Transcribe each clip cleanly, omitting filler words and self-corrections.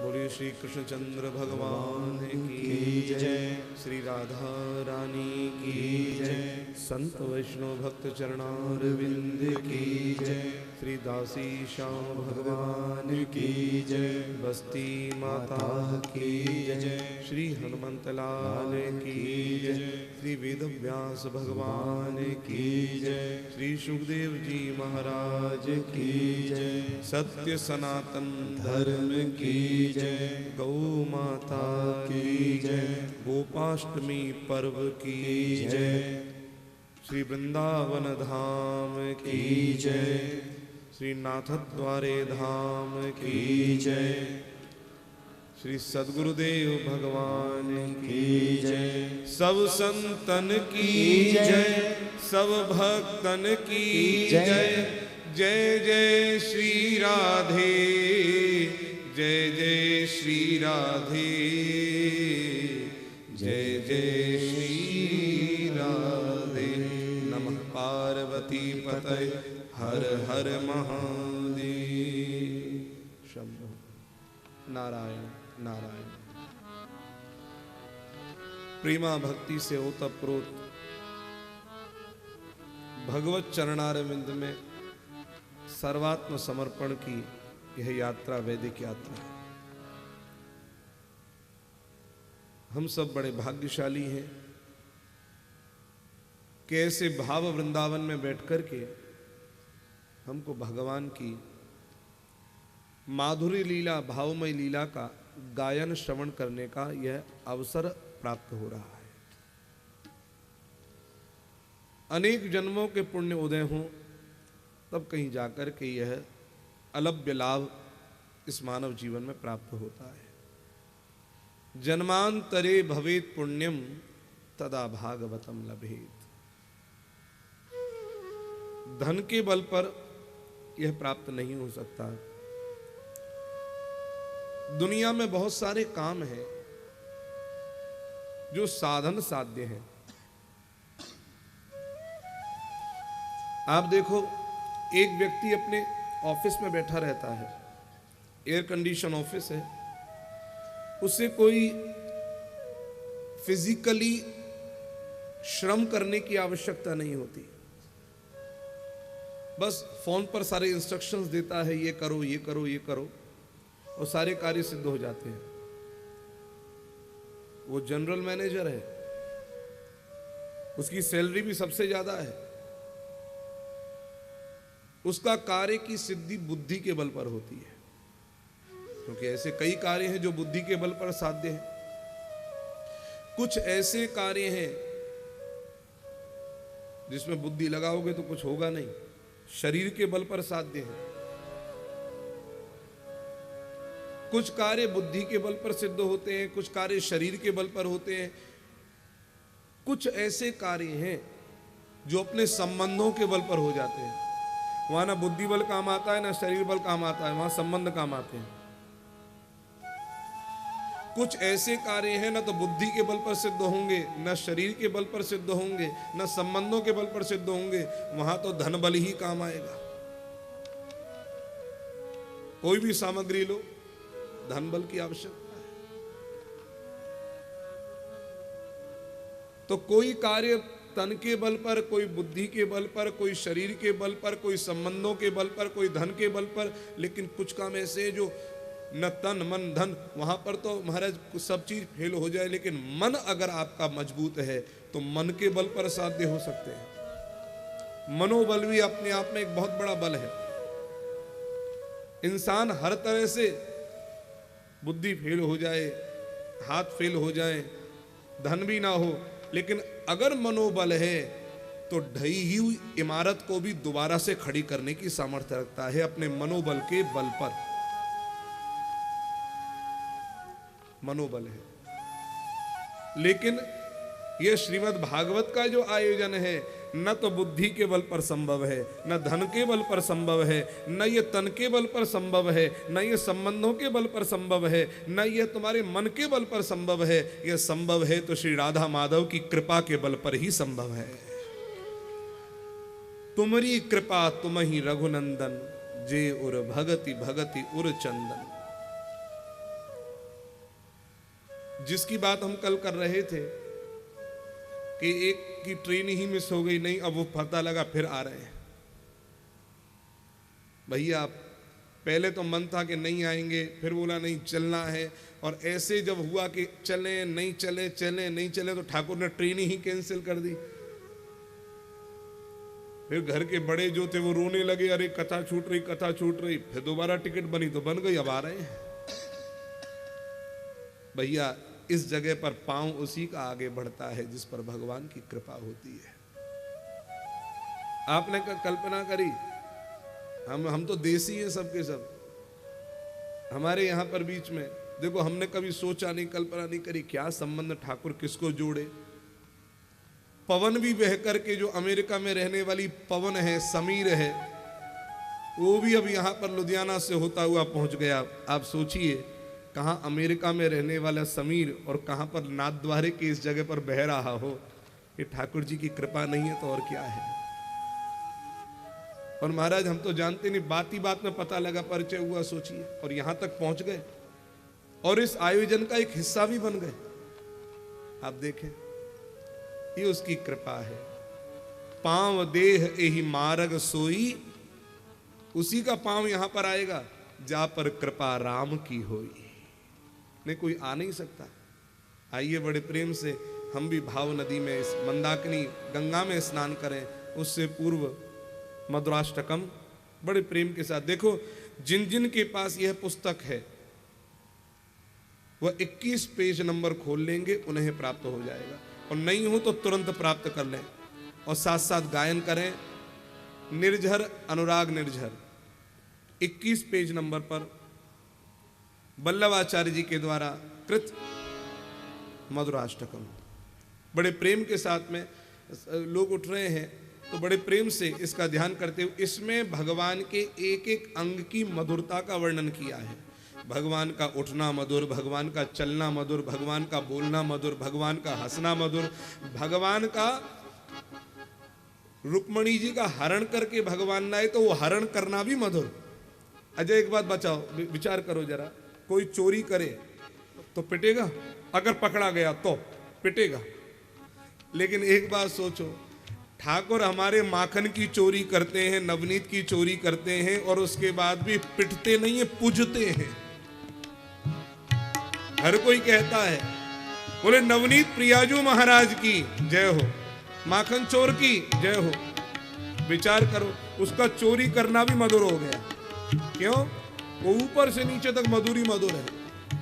बोलिए श्री कृष्णचंद्र भगवान की जय, श्री राधा रानी की जय, संत वैष्णव भक्त चरणारविंद की जय, श्री दासी श्याम भगवान की जय, बस्ती माता की जय, श्री हनुमंत लाल की जय, श्री वेद व्यास भगवान की जय, श्री सुखदेव जी महाराज की जय, सत्य सनातन धर्म की जय, गौ माता की जय, गोपाष्टमी पर्व की जय, श्री वृंदावन धाम की जय, श्री नाथद्वारे धाम की जय, श्री सद्गुरुदेव भगवान की जय, सब संतन की जय, सब भक्तन की जय, जय जय श्री राधे, जय जय श्री राधे, जय जय श्री राधे। नमः पार्वती पतये हर हर महादेव। शंभो नारायण नारायण। प्रेमा भक्ति से ओतप्रोत भगवत चरणारविंद में सर्वात्म समर्पण की यह यात्रा वैदिक यात्रा है। हम सब बड़े भाग्यशाली हैं कि ऐसे भाव वृंदावन में बैठकर के हमको भगवान की माधुरी लीला, भावमय लीला का गायन श्रवण करने का यह अवसर प्राप्त हो रहा है। अनेक जन्मों के पुण्य उदय हों तब कहीं जाकर के यह अलभ्य लाभ इस मानव जीवन में प्राप्त होता है। जन्मांतरे भवेत पुण्यम तदा भागवतम लभेत। धन के बल पर यह प्राप्त नहीं हो सकता। दुनिया में बहुत सारे काम हैं जो साधन साध्य हैं। आप देखो, एक व्यक्ति अपने ऑफिस में बैठा रहता है, एयर कंडीशन ऑफिस है, उससे कोई फिजिकली श्रम करने की आवश्यकता नहीं होती। बस फोन पर सारे इंस्ट्रक्शंस देता है, ये करो ये करो ये करो, और सारे कार्य सिद्ध हो जाते हैं। वो जनरल मैनेजर है, उसकी सैलरी भी सबसे ज्यादा है। उसका कार्य की सिद्धि बुद्धि के बल पर होती है, क्योंकि ऐसे कई कार्य हैं जो बुद्धि के बल पर साध्य हैं। कुछ ऐसे कार्य हैं जिसमें बुद्धि लगाओगे तो कुछ होगा नहीं, शरीर के बल पर साध्य है। कुछ कार्य बुद्धि के बल पर सिद्ध होते हैं, कुछ कार्य शरीर के बल पर होते हैं। कुछ ऐसे कार्य हैं जो अपने संबंधों के बल पर हो जाते हैं। वहां ना बुद्धि बल काम आता है, ना शरीर बल काम आता है, वहां संबंध काम आते हैं। कुछ ऐसे कार्य हैं ना तो बुद्धि के बल पर सिद्ध होंगे, न शरीर के बल पर सिद्ध होंगे, न संबंधों के बल पर सिद्ध होंगे, वहां तो धन बल ही काम आएगा। कोई भी सामग्री लो, धन बल की आवश्यकता है। तो कोई कार्य तन के बल पर, कोई बुद्धि के बल पर, कोई शरीर के बल पर, कोई संबंधों के बल पर, कोई धन के बल पर, लेकिन कुछ काम ऐसे हैं जो न तन मन धन, वहां पर तो महाराज सब चीज फेल हो जाए, लेकिन मन अगर आपका मजबूत है तो मन के बल पर साध्य हो सकते हैं। मनोबल भी अपने आप में एक बहुत बड़ा बल है। इंसान हर तरह से बुद्धि फेल हो जाए, हाथ फेल हो जाए, धन भी ना हो, लेकिन अगर मनोबल है तो ढही हुई इमारत को भी दोबारा से खड़ी करने की सामर्थ्य रखता है अपने मनोबल के बल पर। मनोबल है। लेकिन यह श्रीमद् भागवत का जो आयोजन है, न तो बुद्धि के बल पर संभव है, न धन के बल पर संभव है, न ये तन के बल पर संभव है, न ये संबंधों के बल पर संभव है, न ये तुम्हारे मन के बल पर संभव है। यह संभव है तो श्री राधा माधव की कृपा के बल पर ही संभव है। तुम्हारी कृपा तुम ही रघुनंदन, जे उर भगति भगति उर चंदन। जिसकी बात हम कल कर रहे थे कि एक की ट्रेन ही मिस हो गई, नहीं अब वो पता लगा फिर आ रहे हैं। भैया पहले तो मन था कि नहीं आएंगे, फिर बोला नहीं चलना है, और ऐसे जब हुआ कि चले नहीं चले, चले नहीं चले, तो ठाकुर ने ट्रेन ही कैंसिल कर दी। फिर घर के बड़े जो थे वो रोने लगे, अरे कथा छूट रही, कथा छूट रही। फिर दोबारा टिकट बनी तो बन गई, अब आ रहे हैं। भैया इस जगह पर पांव उसी का आगे बढ़ता है जिस पर भगवान की कृपा होती है। आपने कल्पना करी, हम तो देसी हैं सबके सब। हमारे यहां पर बीच में देखो, हमने कभी सोचा नहीं, कल्पना नहीं करी क्या संबंध ठाकुर किसको जोड़े। पवन भी बह करके जो अमेरिका में रहने वाली पवन है, समीर है, वो भी अब यहां पर लुधियाना से होता हुआ पहुंच गया। आप सोचिए, कहां अमेरिका में रहने वाला समीर और कहां पर नाथद्वारे की इस जगह पर बह रहा हो। ये ठाकुर जी की कृपा नहीं है तो और क्या है। और महाराज हम तो जानते नहीं, बात ही बात में पता लगा, परिचय हुआ, सोचिए, और यहां तक पहुंच गए और इस आयोजन का एक हिस्सा भी बन गए। आप देखें, ये उसकी कृपा है। पांव देह एहि मार्ग सोई, उसी का पांव यहां पर आएगा जा पर कृपा राम की होई। नहीं कोई आ नहीं सकता। आइए बड़े प्रेम से हम भी भाव नदी में, इस मंदाकिनी गंगा में स्नान करें। उससे पूर्व मधुराष्टकम बड़े प्रेम के साथ देखो, जिन जिन के पास यह पुस्तक है वह 21 पेज नंबर खोल लेंगे, उन्हें प्राप्त हो जाएगा, और नहीं हो तो तुरंत प्राप्त कर लें और साथ साथ गायन करें। निर्झर अनुराग निर्झर 21 पेज नंबर पर वल्लभाचार्य जी के द्वारा कृत मधुराष्टकम। बड़े प्रेम के साथ में लोग उठ रहे हैं, तो बड़े प्रेम से इसका ध्यान करते हुए इसमें भगवान के एक एक अंग की मधुरता का वर्णन किया है। भगवान का उठना मधुर, भगवान का चलना मधुर, भगवान का बोलना मधुर, भगवान का हंसना मधुर, भगवान का रुक्मणी जी का हरण करके भगवान ना आए तो वो हरण करना भी मधुर। अजय एक बात बचाओ, विचार करो जरा, कोई चोरी करे तो पिटेगा, अगर पकड़ा गया तो पिटेगा, लेकिन एक बात सोचो, ठाकुर हमारे माखन की चोरी करते हैं, नवनीत की चोरी करते हैं, और उसके बाद भी पिटते नहीं है, पूजते हैं। हर कोई कहता है, बोले नवनीत प्रियाजू महाराज की जय हो, माखन चोर की जय हो। विचार करो, उसका चोरी करना भी मधुर हो गया। क्यों? वो ऊपर से नीचे तक मधुर ही मधुर है,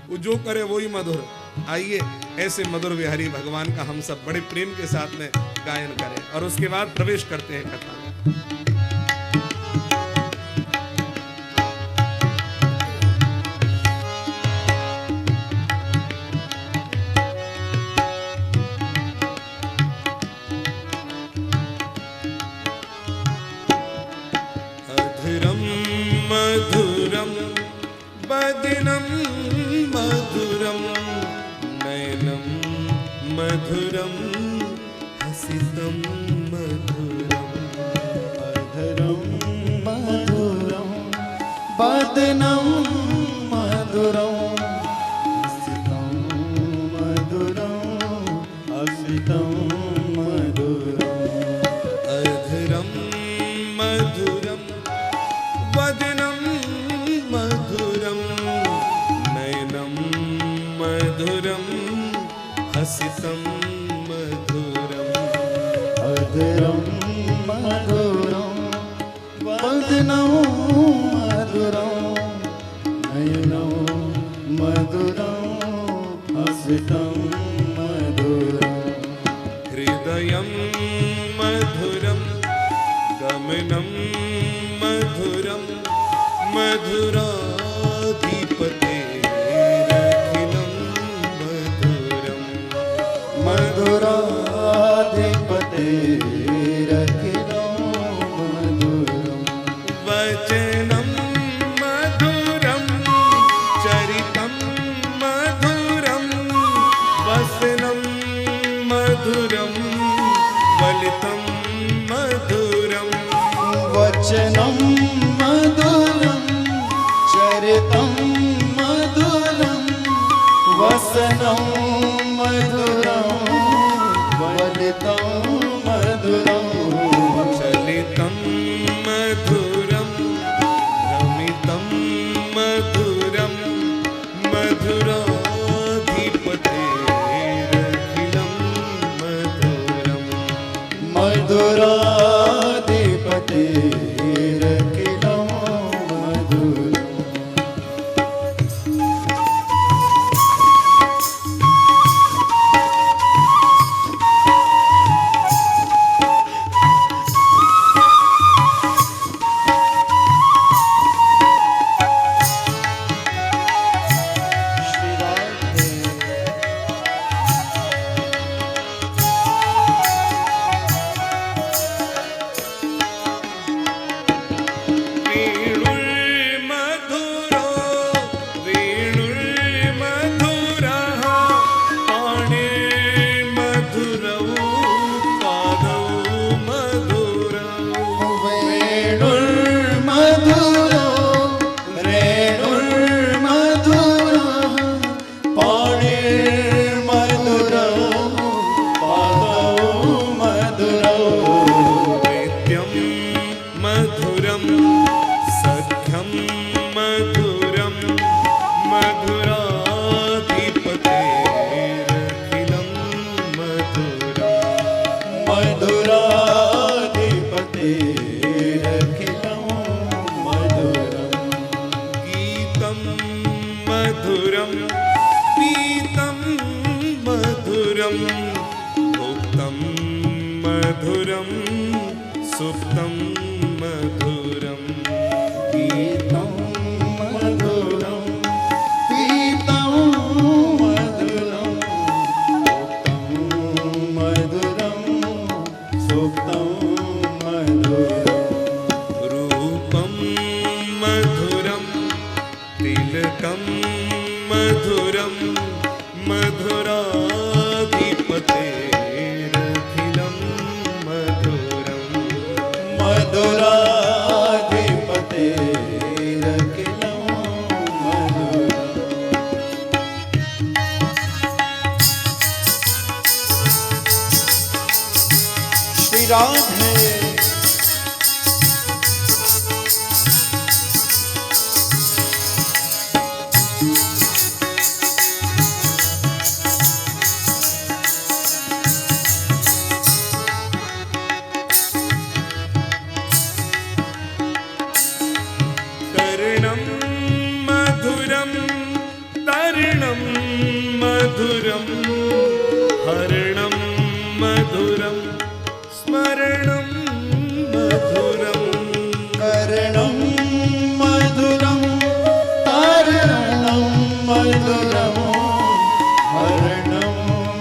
वो जो करे वो ही मधुर। आइए ऐसे मधुर विहारी भगवान का हम सब बड़े प्रेम के साथ में गायन करें और उसके बाद प्रवेश करते हैं कथा में। अधरम मधुरम बदनम मधुरम नयनम मधुरम हसितम मधुरम। अधरम मधुरम बदनम मधुरम हसितम मधुरम हसितम मधुरम। अधरम मधुरम वदनम मधुरम नयनम मधुरम हसितम मधुरम। अधरम मधुरम वदनम मधुरम नयनम मधुरम हसितम मधुरम। हृदयम मधुरम गमनम मधुरम मधुराधिपतेरखिलं मधुरम। मधुराधिपतेरखिलं मधुरम। वचनं मधुरं चरितं मधुरं वसनं मधुरं वलितं मधुरं। वचनं मधुरं चरितं मधुरं वसनं मधुरं वलितं मधुरं चलितं मधुरं भ्रमितं मधुरं मधुराधिपतेरखिलं मधुरम् मधुराधिपतेरखिलं मधुरम् वेणुर्मधुरो वेणुर्मधुरः पाणिर्मधुरौ पादौ मधुरौ वेणुर्मधुरो रेणुर्मधुरः पाणिर्मधुरौ पादौ मधुरौ वेद्यं मधुरं सख्यं मधुरं मधुराधिपतेरखिलं मधुरम् मधुराधिपतेरखिलं मधुरम् गीतं मधुरं पीतं मधुरं भुक्तं मधुरं सुप्तं मधुरम् गीतं मधुरं पीतं मधुरं भुक्तं मधुरं सुप्तं मधुरम् रूपं मधुरं तिलकं मधुरं मधुराधिपतेरखिलं मधुरम् मधुराधिपतेरखिलं मधुरम् श्री राधे कर्णं मधुरं तर्णं मधुरं हरणं मधुरं स्मरणं मधुरं कर्णं मधुरं तारणं मधुरं हरणं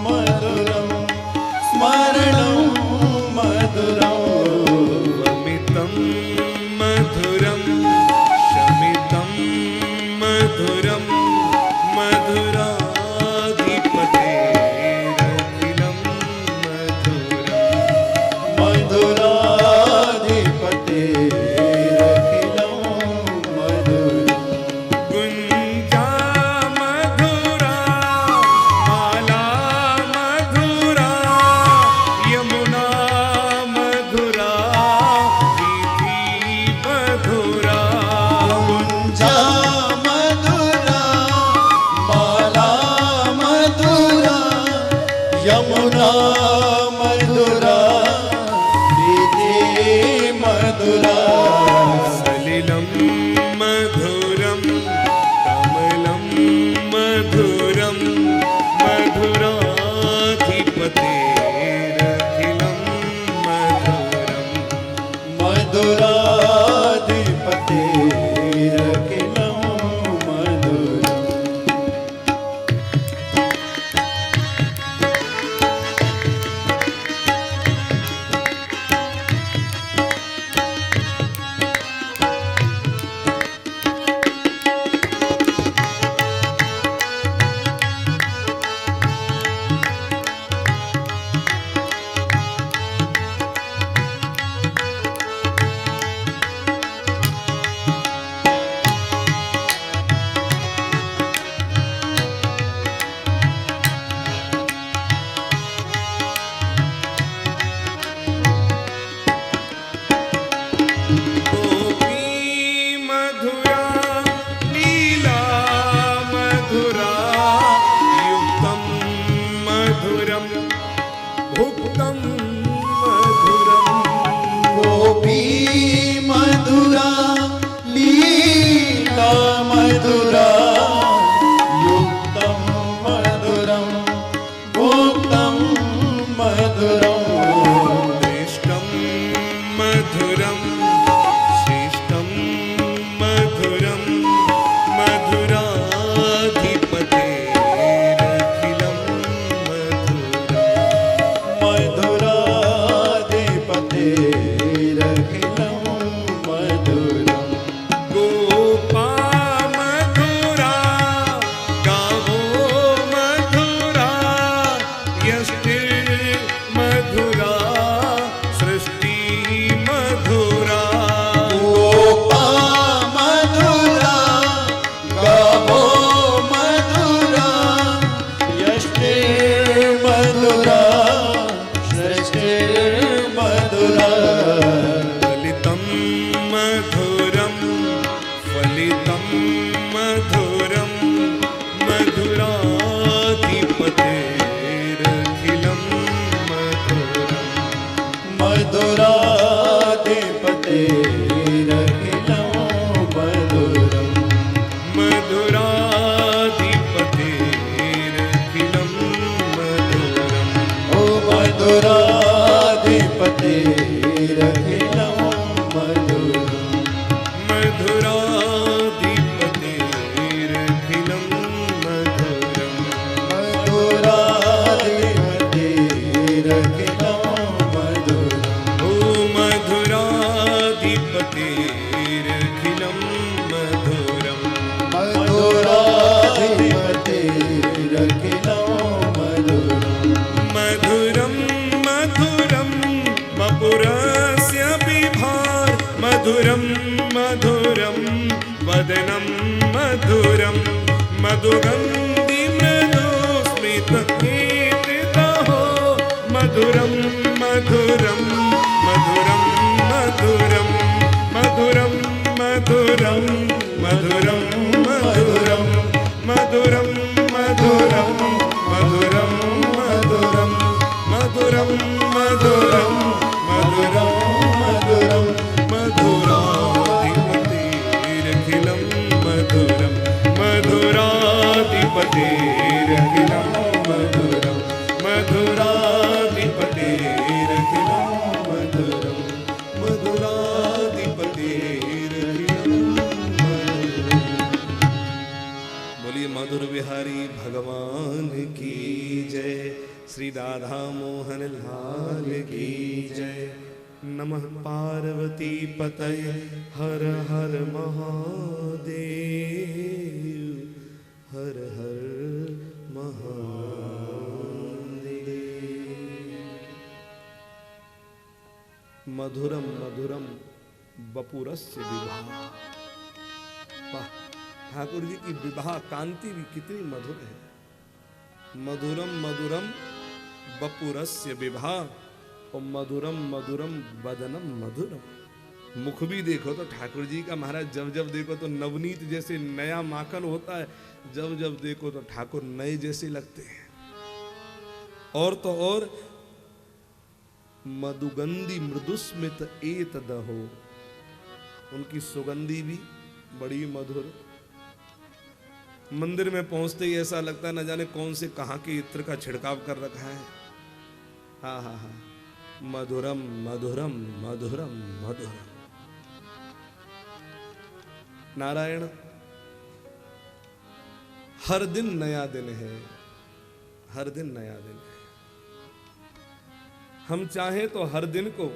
मधुरं स्मरणं मधुरं वमितं मधुरं शमितं मधुरं मधुराधिपतेरखिलं मधुरम् मधुराधिपतेरखिलं मधुरम् गुञ्जा मधुरा माला मधुरा यमुना मधुरा वीथी मधुरा गुञ्जा मधुरा माला मधुरा यमुना मधुरा वीथी मधुरा सलिलं मधुरं कमलं मधुरं मधुराधिपतेरखिलं मधुरम् मधुराधिपतेरखिलं मधुरम् मधुरम मधुरम मधुरम मधुरम मधुरम मधुरम मधुरम मधुराधिपतिरखिलं मधुरम मधुराधिपतिरखिलं मधुरम मधुराधिपतिरखिलं मधुरम मधुराधिपतिरखिलं मधुरम। बोलिए मधुर बिहारी भगवान की जय। श्री राधा मोहन लाल की जय। नमः पार्वती पतये हर हर महादेव हर हर महादेव। मधुरम मधुरम बपुरस्य विवाह। वाह, ठाकुर जी की विवाह कांति भी कितनी मधुर है। मधुरम मधुरम बपुरस्य विवाह और मधुरम मधुरम बदनम मधुरम। मुख भी देखो तो ठाकुर जी का महाराज, जब जब देखो तो नवनीत जैसे नया माखन होता है, जब जब देखो तो ठाकुर नए जैसे लगते हैं। और तो और मधुगंधी मृदुस्मित एतदहो, उनकी सुगंधी भी बड़ी मधुर। मंदिर में पहुंचते ही ऐसा लगता है न जाने कौन से कहां के इत्र का छिड़काव कर रखा है। हाँ हाँ हाँ, मधुरम मधुरम मधुरम मधुरम। नारायण, हर दिन नया दिन है, हर दिन नया दिन है। हम चाहें तो हर दिन को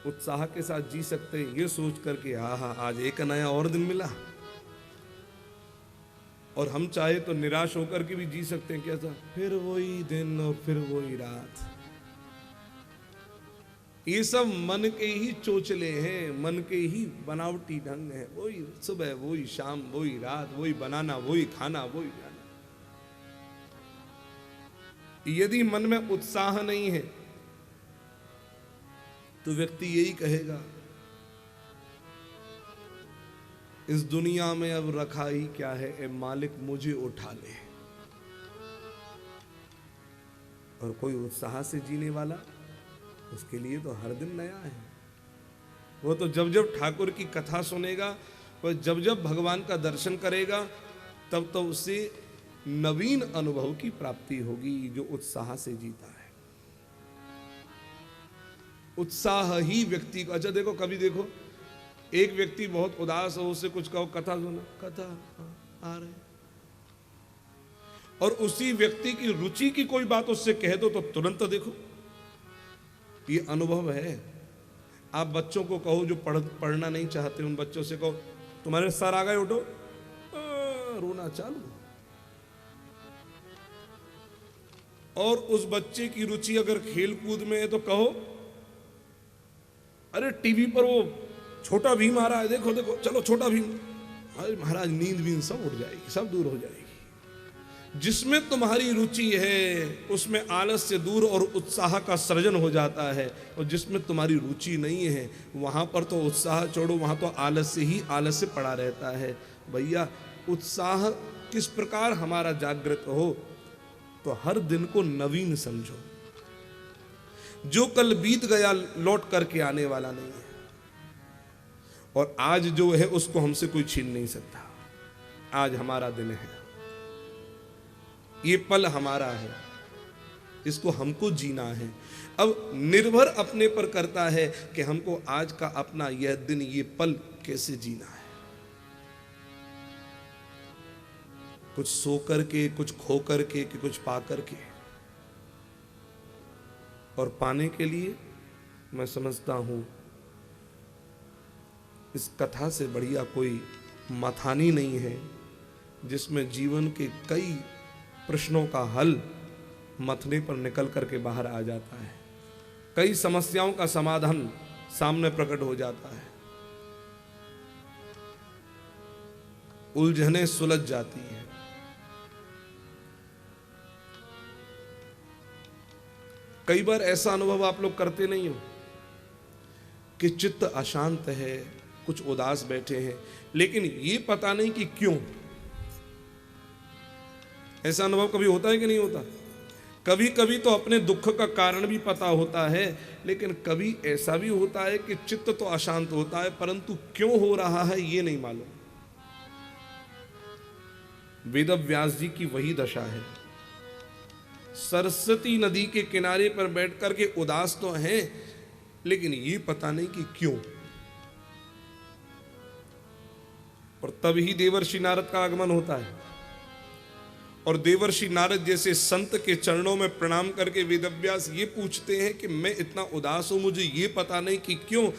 उत्साह के साथ जी सकते हैं, ये सोच करके हाँ आज एक नया और दिन मिला। और हम चाहे तो निराश होकर के भी जी सकते हैं, कैसा फिर वही दिन और फिर वही रात। ये सब मन के ही चोचले हैं, मन के ही बनावटी ढंग है। वही सुबह, वही शाम, वही रात, वही बनाना, वही खाना, वही जाना। यदि मन में उत्साह नहीं है तो व्यक्ति यही कहेगा, इस दुनिया में अब रखा ही क्या है, ए मालिक मुझे उठा ले। और कोई उत्साह से जीने वाला, उसके लिए तो हर दिन नया है। वो तो जब जब ठाकुर की कथा सुनेगा और जब जब भगवान का दर्शन करेगा, तब तो उसे नवीन अनुभव की प्राप्ति होगी, जो उत्साह से जीता है। उत्साह ही व्यक्ति को, अच्छा देखो, कभी देखो एक व्यक्ति बहुत उदास हो, उससे कुछ कहो, कथा सुना, कथा आ रहे, और उसी व्यक्ति की रुचि की कोई बात उससे कह दो तो तुरंत देखो, ये अनुभव है। आप बच्चों को कहो जो पढ़ना नहीं चाहते, उन बच्चों से कहो तुम्हारे सर आ गए, उठो, रोना चालू। और उस बच्चे की रुचि अगर खेल कूद में है तो कहो, अरे टीवी पर वो छोटा भीम आ रहा है, देखो देखो, चलो छोटा भीम। अरे महाराज, नींद भी सब उड़ जाएगी, सब दूर हो जाएगी। जिसमें तुम्हारी रुचि है उसमें आलस्य दूर और उत्साह का सृजन हो जाता है, और जिसमें तुम्हारी रुचि नहीं है वहां पर तो उत्साह छोड़ो, वहां तो आलस्य ही आलस्य पड़ा रहता है। भैया, उत्साह किस प्रकार हमारा जागृत हो, तो हर दिन को नवीन समझो। जो कल बीत गया लौट करके आने वाला नहीं है, और आज जो है उसको हमसे कोई छीन नहीं सकता। आज हमारा दिन है, ये पल हमारा है, इसको हमको जीना है। अब निर्भर अपने पर करता है कि हमको आज का अपना यह दिन, ये पल कैसे जीना है। कुछ सो करके, कुछ खो करके, कि कुछ पा करके। और पाने के लिए मैं समझता हूं इस कथा से बढ़िया कोई मथानी नहीं है, जिसमें जीवन के कई प्रश्नों का हल मथने पर निकल करके बाहर आ जाता है, कई समस्याओं का समाधान सामने प्रकट हो जाता है, उलझनें सुलझ जाती हैं। कई बार ऐसा अनुभव आप लोग करते नहीं हो कि चित्त अशांत है, कुछ उदास बैठे हैं, लेकिन ये पता नहीं कि क्यों। ऐसा अनुभव कभी होता है कि नहीं होता? कभी कभी तो अपने दुख का कारण भी पता होता है, लेकिन कभी ऐसा भी होता है कि चित्त तो अशांत होता है, परंतु क्यों हो रहा है ये नहीं मालूम। वेद व्यास जी की वही दशा है। सरस्वती नदी के किनारे पर बैठ करके उदास तो हैं, लेकिन ये पता नहीं कि क्यों। और तब ही देवर्षि नारद का आगमन होता है, और देवर्षि नारद जैसे संत के चरणों में प्रणाम करके वेदव्यास ये पूछते हैं कि मैं इतना उदास हूं, मुझे ये पता नहीं कि क्यों,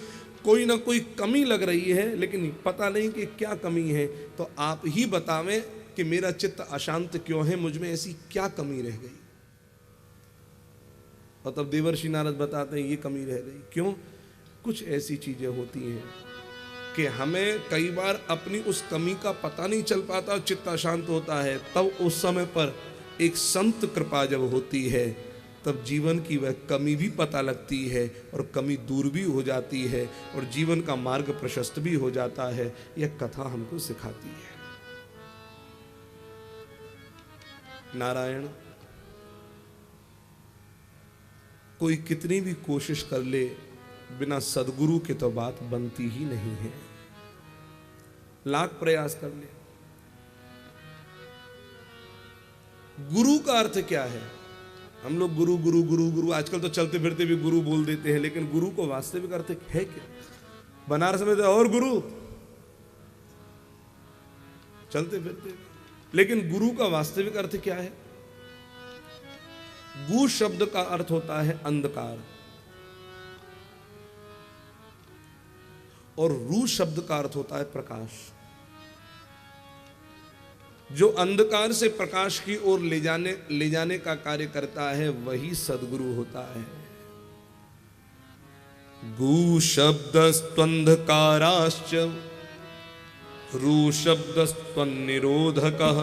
कोई ना कोई कमी लग रही है, लेकिन पता नहीं कि क्या कमी है, तो आप ही बतावें कि मेरा चित्त अशांत क्यों है, मुझ में ऐसी क्या कमी रह गई। और तब देवर्षि नारद बताते हैं ये कमी रह गई क्यों। कुछ ऐसी चीजें होती हैं कि हमें कई बार अपनी उस कमी का पता नहीं चल पाता, चित्त अशांत होता है, तब उस समय पर एक संत कृपा जब होती है, तब जीवन की वह कमी भी पता लगती है और कमी दूर भी हो जाती है और जीवन का मार्ग प्रशस्त भी हो जाता है। यह कथा हमको सिखाती है। नारायण, कोई कितनी भी कोशिश कर ले, बिना सदगुरु के तो बात बनती ही नहीं है। लाख प्रयास कर ले। गुरु का अर्थ क्या है? हम लोग गुरु गुरु गुरु गुरु आजकल तो चलते फिरते भी गुरु बोल देते हैं, लेकिन गुरु को वास्तविक अर्थ है क्या? बनारस में तो और गुरु चलते फिरते, लेकिन गुरु का वास्तविक अर्थ क्या है? गु शब्द का अर्थ होता है अंधकार, और रू शब्द का अर्थ होता है प्रकाश। जो अंधकार से प्रकाश की ओर ले जाने का कार्य करता है, वही सद्गुरु होता है। गु शब्दस्त्वंधकाराश्च रू शब्दस्त्वन्निरोधकः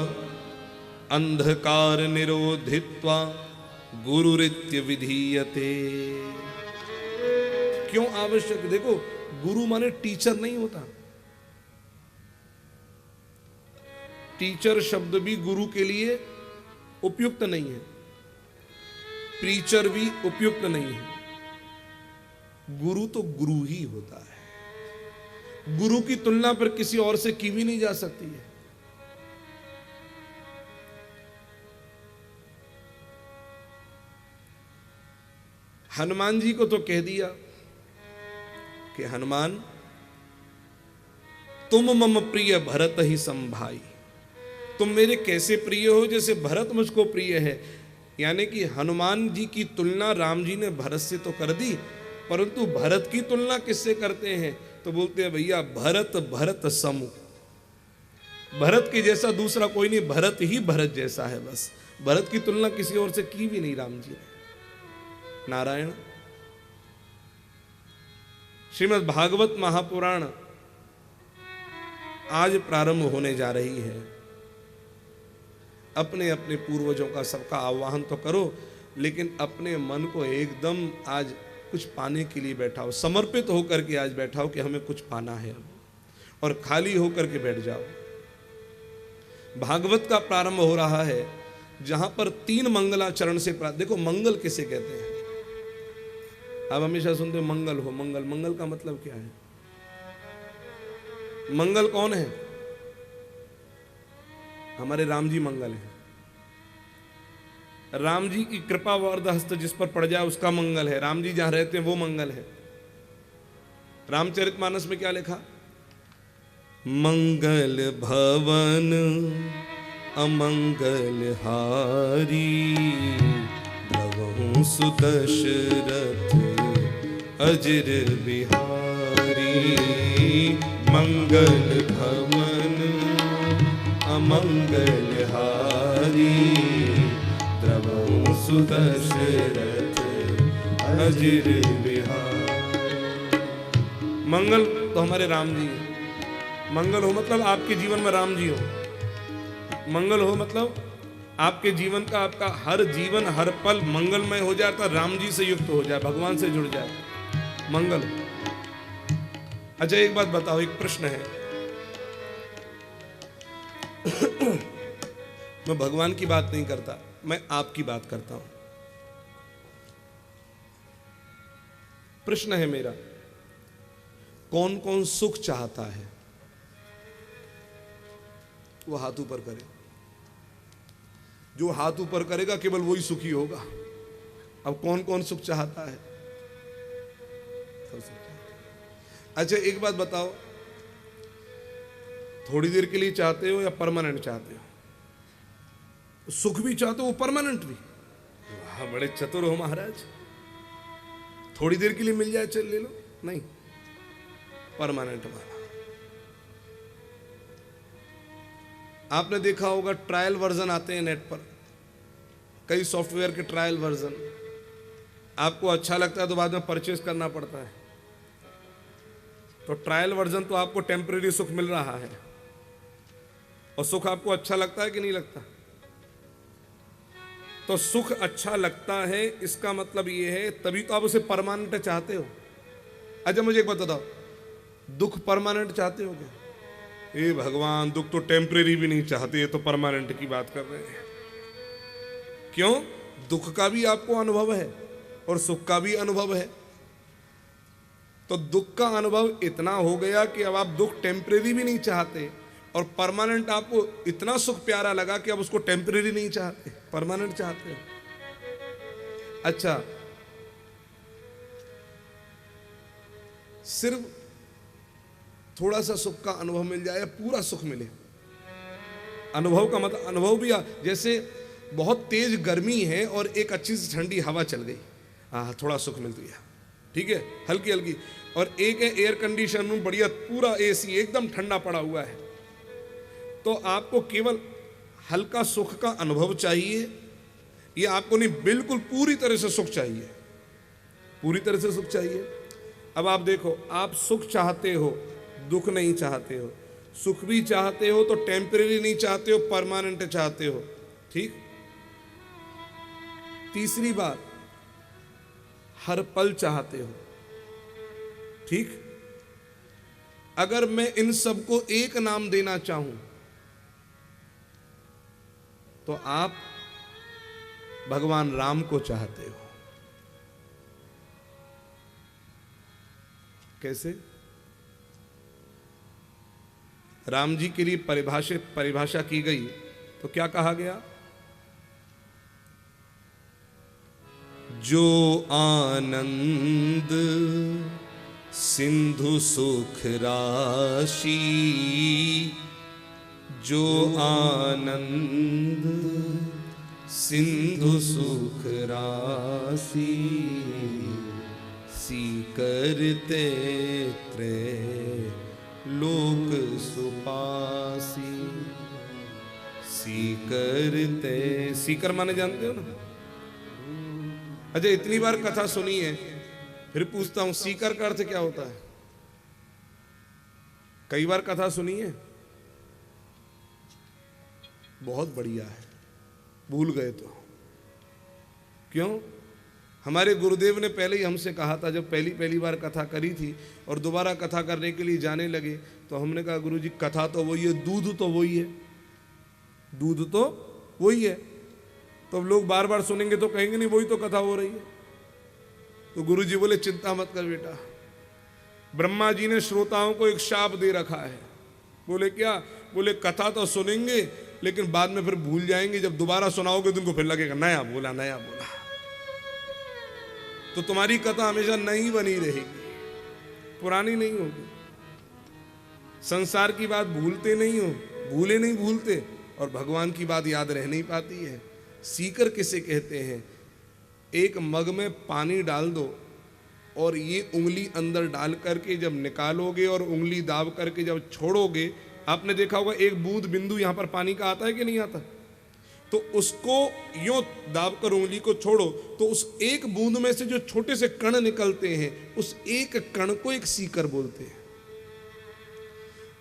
अंधकार निरोधित्वा गुरुरित्य विधीयते। क्यों आवश्यक? देखो, गुरु माने टीचर नहीं होता। टीचर शब्द भी गुरु के लिए उपयुक्त नहीं है, प्रीचर भी उपयुक्त नहीं है। गुरु तो गुरु ही होता है। गुरु की तुलना पर किसी और से की भी नहीं जा सकती है। हनुमान जी को तो कह दिया कि हनुमान, तुम मम प्रिय भरत ही संभाई। तुम मेरे कैसे प्रिय हो? जैसे भरत मुझको प्रिय है। यानी कि हनुमान जी की तुलना राम जी ने भरत से तो कर दी, परंतु भरत की तुलना किससे करते हैं? तो बोलते हैं भैया भरत भरत समु। भरत के जैसा दूसरा कोई नहीं, भरत ही भरत जैसा है बस। भरत की तुलना किसी और से की भी नहीं राम जी ने। नारायण, श्रीमद् भागवत महापुराण आज प्रारंभ होने जा रही है। अपने अपने पूर्वजों का सबका आह्वान तो करो, लेकिन अपने मन को एकदम आज कुछ पाने के लिए बैठाओ, समर्पित होकर के आज बैठाओ कि हमें कुछ पाना है अब, और खाली होकर के बैठ जाओ। भागवत का प्रारंभ हो रहा है, जहां पर 3 मंगलाचरण से देखो मंगल किसे कहते हैं? आप हमेशा सुनते हो मंगल हो, मंगल। मंगल का मतलब क्या है? मंगल कौन है? हमारे राम जी मंगल है। राम जी की कृपा वरद हस्त जिस पर पड़ जाए उसका मंगल है। राम जी जहां रहते हैं वो मंगल है। रामचरितमानस में क्या लिखा? मंगल भवन अमंगल हारी, प्रभु सुदशरथ अजर बिहारी। मंगल भवन अमंगल हारी, प्रभु सुदशरथ अजर बिहारी। मंगल तो हमारे राम जी हैं। मंगल हो मतलब आपके जीवन में राम जी हो। मंगल हो मतलब आपके जीवन का, आपका हर जीवन हर पल मंगलमय हो जाए, तो राम जी से युक्त हो जाए, भगवान से जुड़ जाए। मंगल। अच्छा एक बात बताओ, एक प्रश्न है। मैं भगवान की बात नहीं करता, मैं आपकी बात करता हूं। प्रश्न है मेरा, कौन कौन सुख चाहता है? वो हाथ ऊपर करे। जो हाथ ऊपर करेगा केवल वही सुखी होगा। अब कौन कौन सुख चाहता है? सब सुख चाहता है। अच्छा एक बात बताओ, थोड़ी देर के लिए चाहते हो या परमानेंट चाहते हो? सुख भी चाहते हो, परमानेंट भी? वाह, बड़े चतुर हो महाराज। थोड़ी देर के लिए मिल जाए चल ले लो, नहीं, परमानेंट वाला। आपने देखा होगा ट्रायल वर्जन आते हैं नेट पर, कई सॉफ्टवेयर के ट्रायल वर्जन। आपको अच्छा लगता है तो बाद में परचेज करना पड़ता है। तो ट्रायल वर्जन तो आपको टेम्परेरी सुख मिल रहा है, और सुख आपको अच्छा लगता है कि नहीं लगता? तो सुख अच्छा लगता है, इसका मतलब ये है, तभी तो आप उसे परमानेंट चाहते हो। अच्छा मुझे एक बात बताओ, दुख परमानेंट चाहते हो क्या? ए भगवान, दुख तो टेम्परेरी भी नहीं चाहते, ये तो परमानेंट की बात कर रहे हैं। क्यों? दुख का भी आपको अनुभव है और सुख का भी अनुभव है। तो दुख का अनुभव इतना हो गया कि अब आप दुख टेम्परेरी भी नहीं चाहते, और परमानेंट आपको इतना सुख प्यारा लगा कि अब उसको टेम्परेरी नहीं चाहते, परमानेंट चाहते हो। अच्छा, सिर्फ थोड़ा सा सुख का अनुभव मिल जाए, पूरा सुख मिले। अनुभव का मतलब अनुभव भी जैसे बहुत तेज गर्मी है और एक अच्छी सी ठंडी हवा चल गई, थोड़ा सुख मिल गया, ठीक है, हल्की हल्की। और एक है एयर कंडीशन रूम, बढ़िया पूरा एसी एकदम ठंडा पड़ा हुआ है। तो आपको केवल हल्का सुख का अनुभव चाहिए, ये आपको नहीं, बिल्कुल पूरी तरह से सुख चाहिए, पूरी तरह से सुख चाहिए। अब आप देखो, आप सुख चाहते हो, दुख नहीं चाहते हो। सुख भी चाहते हो तो टेम्परेरी नहीं चाहते हो, परमानेंट चाहते हो, ठीक। तीसरी बात, हर पल चाहते हो, ठीक। अगर मैं इन सबको एक नाम देना चाहूं तो आप भगवान राम को चाहते हो। कैसे? राम जी के लिए परिभाषा की गई तो क्या कहा गया? जो आनंद सिंधु सुख राशि, जो आनंद सिंधु सुख राशि, सी करते त्रय लोक सुपासी। सीकर सीकर माने जानते हो ना? अच्छा, इतनी बार कथा सुनी है, फिर पूछता हूं, सीकर का अर्थ क्या होता है? कई बार कथा सुनी है, बहुत बढ़िया है, भूल गए तो क्यों? हमारे गुरुदेव ने पहले ही हमसे कहा था, जब पहली बार कथा करी थी और दोबारा कथा करने के लिए जाने लगे, तो हमने कहा गुरुजी कथा तो वही है, दूध तो वही है, दूध तो वही है। तो लोग बार बार सुनेंगे तो कहेंगे नहीं वही तो कथा हो रही है। तो गुरुजी बोले चिंता मत कर बेटा, ब्रह्मा जी ने श्रोताओं को एक शाप दे रखा है। बोले क्या? बोले कथा तो सुनेंगे लेकिन बाद में फिर भूल जाएंगे, जब दोबारा सुनाओगे तो उनको फिर लगेगा नया बोला नया बोला। तो तुम्हारी कथा हमेशा नई बनी रहेगी, पुरानी नहीं होगी। संसार की बात भूलते नहीं हो, भूले नहीं भूलते, और भगवान की बात याद रह नहीं पाती है। सीकर किसे कहते हैं? एक मग में पानी डाल दो और ये उंगली अंदर डाल करके जब निकालोगे और उंगली दाब करके जब छोड़ोगे, आपने देखा होगा एक बूंद बिंदु यहां पर पानी का आता है कि नहीं आता? तो उसको यूं दाब कर उंगली को छोड़ो तो उस एक बूंद में से जो छोटे से कण निकलते हैं, उस एक कण को एक सीकर बोलते हैं।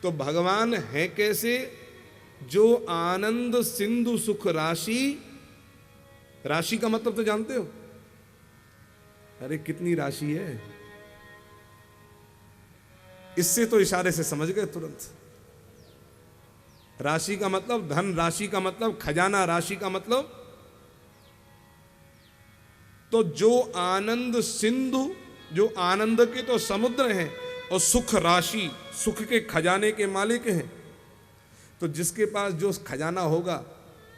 तो भगवान है कैसे? जो आनंद सिंधु सुख राशि, राशि का मतलब तो जानते हो? अरे कितनी राशि है, इससे तो इशारे से समझ गए तुरंत। राशि का मतलब धन, राशि का मतलब खजाना, राशि का मतलब, तो जो आनंद सिंधु, जो आनंद के तो समुद्र हैं और सुख राशि, सुख के खजाने के मालिक हैं, तो जिसके पास जो खजाना होगा,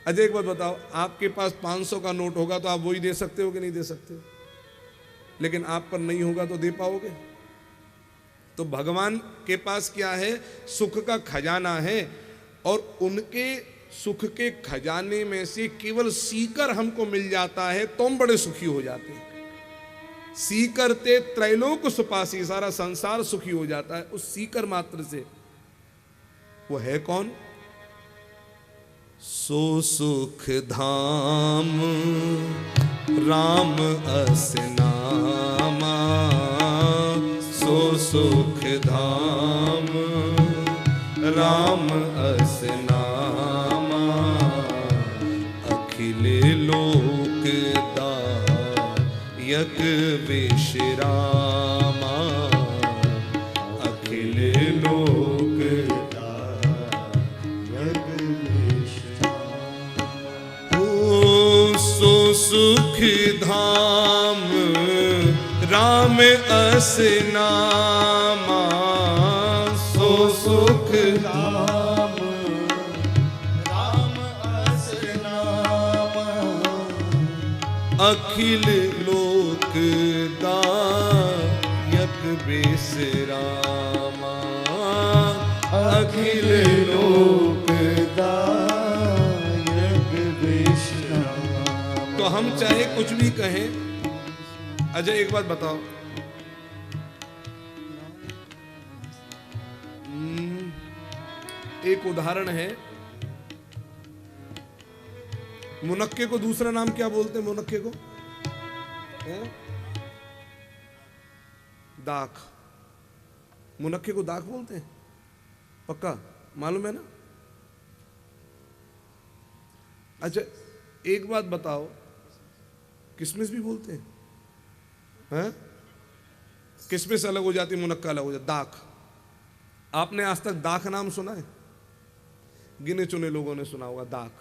अजय एक बात बताओ, आपके पास 500 का नोट होगा तो आप वही दे सकते हो कि नहीं दे सकते हो? लेकिन आप पर नहीं होगा तो दे पाओगे? तो भगवान के पास क्या है? सुख का खजाना है, और उनके सुख के खजाने में से केवल सीकर हमको मिल जाता है तो हम बड़े सुखी हो जाते हैं। सीकर ते त्रैलोक सुपासी, सारा संसार सुखी हो जाता है उस सीकर मात्र से। वो है कौन? सो सुख धाम राम अस नामा, सो सुख धाम राम अस नामा, अखिल लोक दायक विश्रामा, अखिल लोक दायक विश्रामा। ओ सो सुख धाम राम अस नामा, सो सुख धाम राम अस नामा, अखिल लोक दायक विश्रामा, अखिल लोक दायक विश्रामा। तो हम चाहे कुछ भी कहें, अजय एक बात बताओ, एक उदाहरण है, मुनक्के को दूसरा नाम क्या बोलते हैं? मुनक्के को दाख, मुनक्के को दाख बोलते हैं, पक्का मालूम है ना? अच्छा एक बात बताओ, किसमिस भी बोलते हैं? हैं? किसमिस अलग हो जाती, मुनक्का अलग हो जाता, दाख। आपने आज तक दाख नाम सुना है? गिने चुने लोगों ने सुना होगा दाख।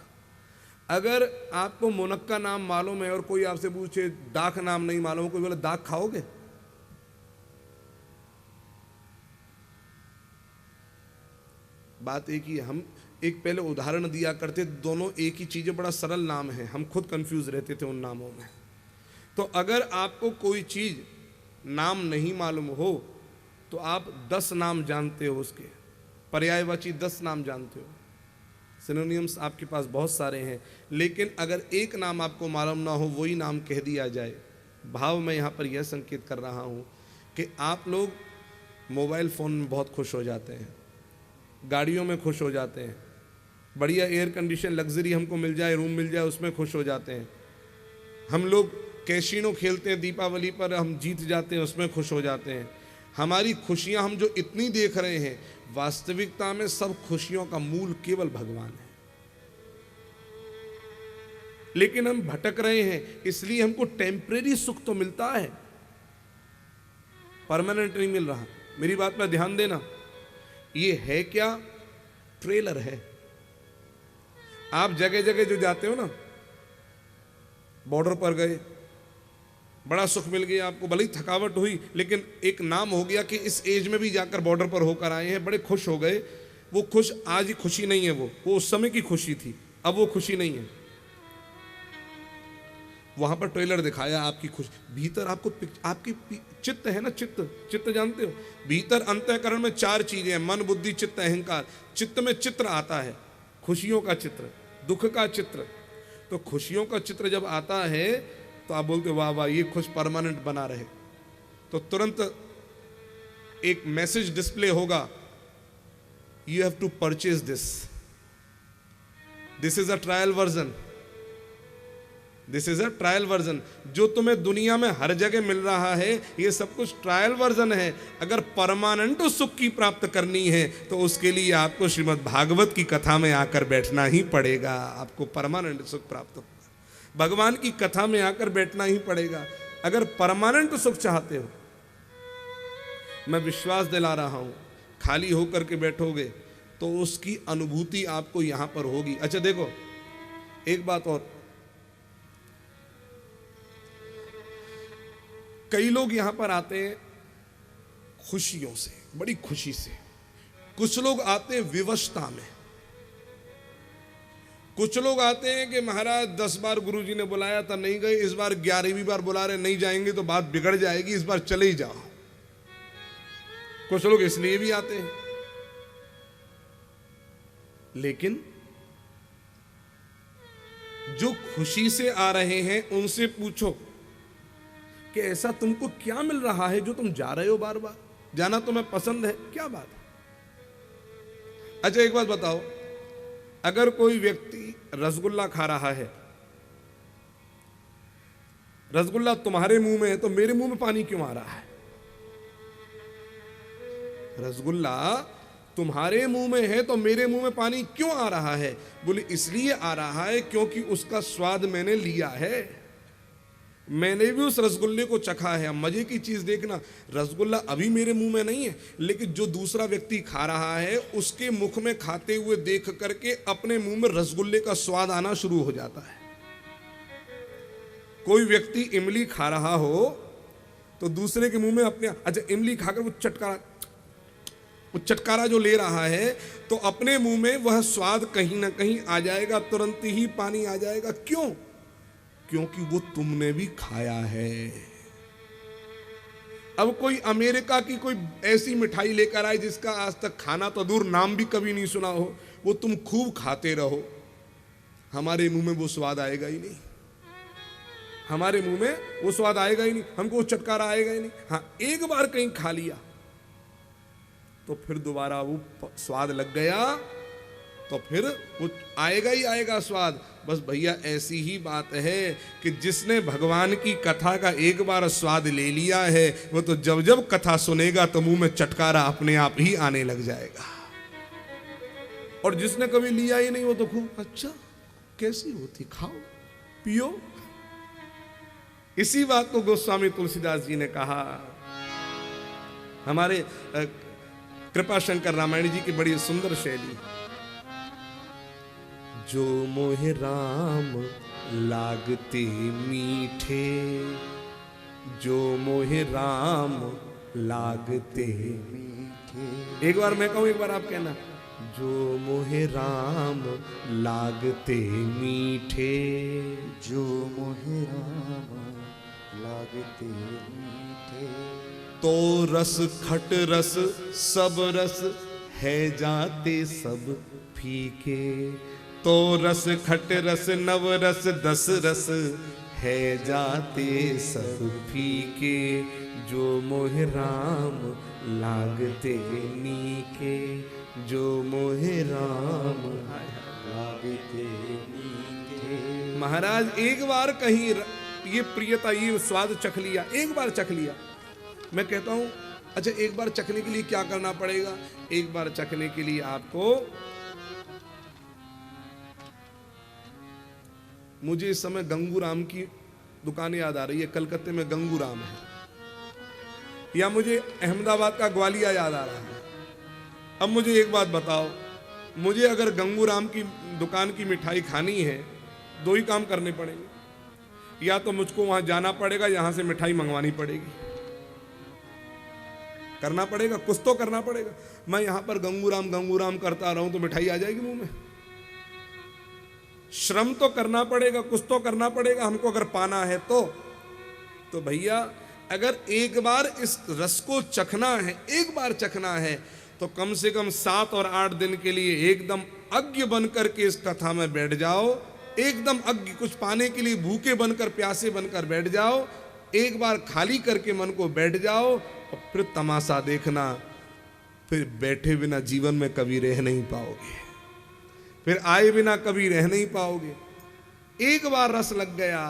अगर आपको मुनक्का नाम मालूम है और कोई आपसे पूछे दाख नाम नहीं मालूम, कोई बोले दाख खाओगे? बात एक ही है। हम एक पहले उदाहरण दिया करते, दोनों एक ही चीजें, बड़ा सरल नाम है, हम खुद कंफ्यूज रहते थे उन नामों में। तो अगर आपको कोई चीज नाम नहीं मालूम हो तो आप 10 नाम जानते हो, उसके पर्यायवाची 10 नाम जानते हो, सिनोनिम्स आपके पास बहुत सारे हैं, लेकिन अगर एक नाम आपको मालूम ना हो, वही नाम कह दिया जाए। भाव मैं यहाँ पर यह संकेत कर रहा हूँ कि आप लोग मोबाइल फ़ोन में बहुत खुश हो जाते हैं, गाड़ियों में खुश हो जाते हैं, बढ़िया एयर कंडीशन लग्जरी हमको मिल जाए, रूम मिल जाए, उसमें खुश हो जाते हैं। हम लोग कैसीनो खेलते हैं, दीपावली पर हम जीत जाते हैं, उसमें खुश हो जाते हैं। हमारी खुशियां हम जो इतनी देख रहे हैं, वास्तविकता में सब खुशियों का मूल केवल भगवान है। लेकिन हम भटक रहे हैं, इसलिए हमको टेम्परेरी सुख तो मिलता है, परमानेंट नहीं मिल रहा। मेरी बात पर ध्यान देना, ये है क्या? ट्रेलर है। आप जगह जगह जो जाते हो ना, बॉर्डर पर गए, बड़ा सुख मिल गया आपको, भले ही थकावट हुई, लेकिन एक नाम हो गया कि इस एज में भी जाकर बॉर्डर पर होकर आए हैं, बड़े खुश हो गए। वो खुश आज ही खुशी नहीं है, वो उस समय की खुशी थी, अब वो खुशी नहीं है। वहां पर ट्रेलर दिखाया आपकी खुशी, भीतर आपको आपकी चित्त है ना, चित्त जानते हो? भीतर अंतःकरण में 4 चीजें हैं, मन बुद्धि चित्त अहंकार। चित्त में चित्र आता है, खुशियों का चित्र, दुख का चित्र। तो खुशियों का चित्र जब आता है तो आप बोलते वाह वाह, ये खुश परमानेंट बना रहे। तो तुरंत एक मैसेज डिस्प्ले होगा, you have to purchase this is a trial version, this is a trial version. जो तुम्हें दुनिया में हर जगह मिल रहा है, ये सब कुछ ट्रायल वर्जन है। अगर परमानेंट सुख की प्राप्त करनी है तो उसके लिए आपको श्रीमद् भागवत की कथा में आकर बैठना ही पड़ेगा, आपको परमानेंट सुख प्राप्त होगा। भगवान की कथा में आकर बैठना ही पड़ेगा अगर परमानेंट सुख चाहते हो। मैं विश्वास दिला रहा हूं, खाली होकर के बैठोगे तो उसकी अनुभूति आपको यहां पर होगी। अच्छा देखो, एक बात और, कई लोग यहां पर आते हैं खुशियों से, बड़ी खुशी से। कुछ लोग आते हैं विवशता में। कुछ लोग आते हैं कि महाराज 10 बार गुरुजी ने बुलाया था नहीं गए, इस बार 11वीं बार बुला रहे नहीं जाएंगे तो बात बिगड़ जाएगी, इस बार चले ही जाओ। कुछ लोग इसलिए भी आते हैं। लेकिन जो खुशी से आ रहे हैं उनसे पूछो कि ऐसा तुमको क्या मिल रहा है जो तुम जा रहे हो बार बार? जाना तुम्हें पसंद है, क्या बात है? अच्छा एक बात बताओ, अगर कोई व्यक्ति रसगुल्ला खा रहा है, रसगुल्ला तुम्हारे मुंह में है तो मेरे मुंह में पानी क्यों आ रहा है? रसगुल्ला तुम्हारे मुंह में है तो मेरे मुंह में पानी क्यों आ रहा है? बोले इसलिए आ रहा है क्योंकि उसका स्वाद मैंने लिया है, मैंने भी उस रसगुल्ले को चखा है। मजे की चीज देखना, रसगुल्ला अभी मेरे मुंह में नहीं है, लेकिन जो दूसरा व्यक्ति खा रहा है उसके मुख में खाते हुए देख करके अपने मुंह में रसगुल्ले का स्वाद आना शुरू हो जाता है। कोई व्यक्ति इमली खा रहा हो तो दूसरे के मुंह में अपने, अच्छा इमली खाकर वो चटकारा जो ले रहा है तो अपने मुंह में वह स्वाद कहीं ना कहीं आ जाएगा, तुरंत ही पानी आ जाएगा। क्यों? क्योंकि वो तुमने भी खाया है। अब कोई अमेरिका की कोई ऐसी मिठाई लेकर आए जिसका आज तक खाना तो दूर नाम भी कभी नहीं सुना हो, वो तुम खूब खाते रहो, हमारे मुंह में वो स्वाद आएगा ही नहीं, हमारे मुंह में वो स्वाद आएगा ही नहीं, हमको वो चटकारा आएगा ही नहीं। हाँ, एक बार कहीं खा लिया तो फिर दोबारा वो स्वाद लग गया तो फिर वो आएगा ही आएगा स्वाद। बस भैया ऐसी ही बात है कि जिसने भगवान की कथा का एक बार स्वाद ले लिया है वो तो जब जब कथा सुनेगा तो मुंह में चटकारा अपने आप ही आने लग जाएगा। और जिसने कभी लिया ही नहीं वो तो खूब अच्छा कैसी होती, खाओ पियो। इसी बात को गोस्वामी तुलसीदास जी ने कहा। हमारे कृपा शंकर रामायण जी की बड़ी सुंदर शैली, जो मोहे राम लागते मीठे, जो मोहे राम लागते मीठे। एक बार मैं कहूं, एक बार आप कहना, जो मोहे राम लागते मीठे, जो मोहे राम लागते मीठे। तो रस खट रस सब रस है जाते सब फीके। तो रस खट रस नव रस 10 रस है जाते सब फीके। जो मोह राम लागते मीके, जो मोह राम लागते मीके। महाराज एक बार कहीं ये प्रियता, ये स्वाद चख लिया, एक बार चख लिया। मैं कहता हूं अच्छा एक बार चखने के लिए क्या करना पड़ेगा? एक बार चखने के लिए आपको, मुझे इस समय गंगूराम की दुकान याद आ रही है, कलकत्ते में गंगूराम है, या मुझे अहमदाबाद का ग्वालिया याद आ रहा है। अब मुझे एक बात बताओ, मुझे अगर गंगूराम की दुकान की मिठाई खानी है, 2 ही काम करने पड़ेंगे। या तो मुझको वहां जाना पड़ेगा, यहां से मिठाई मंगवानी पड़ेगी, करना पड़ेगा, कुछ तो करना पड़ेगा। मैं यहां पर गंगूराम करता रहूं तो मिठाई आ जाएगी मुंह में? श्रम तो करना पड़ेगा, कुछ तो करना पड़ेगा हमको अगर पाना है तो भैया अगर एक बार इस रस को चखना है, एक बार चखना है, तो कम से कम 7 और 8 दिन के लिए एकदम अज्ञ बनकर के इस कथा में बैठ जाओ। एकदम अज्ञ, कुछ पाने के लिए भूखे बनकर, प्यासे बनकर बैठ जाओ। एक बार खाली करके मन को बैठ जाओ और फिर तमाशा देखना। फिर बैठे बिना जीवन में कभी रह नहीं पाओगे, फिर आए बिना कभी रह नहीं पाओगे। एक बार रस लग गया,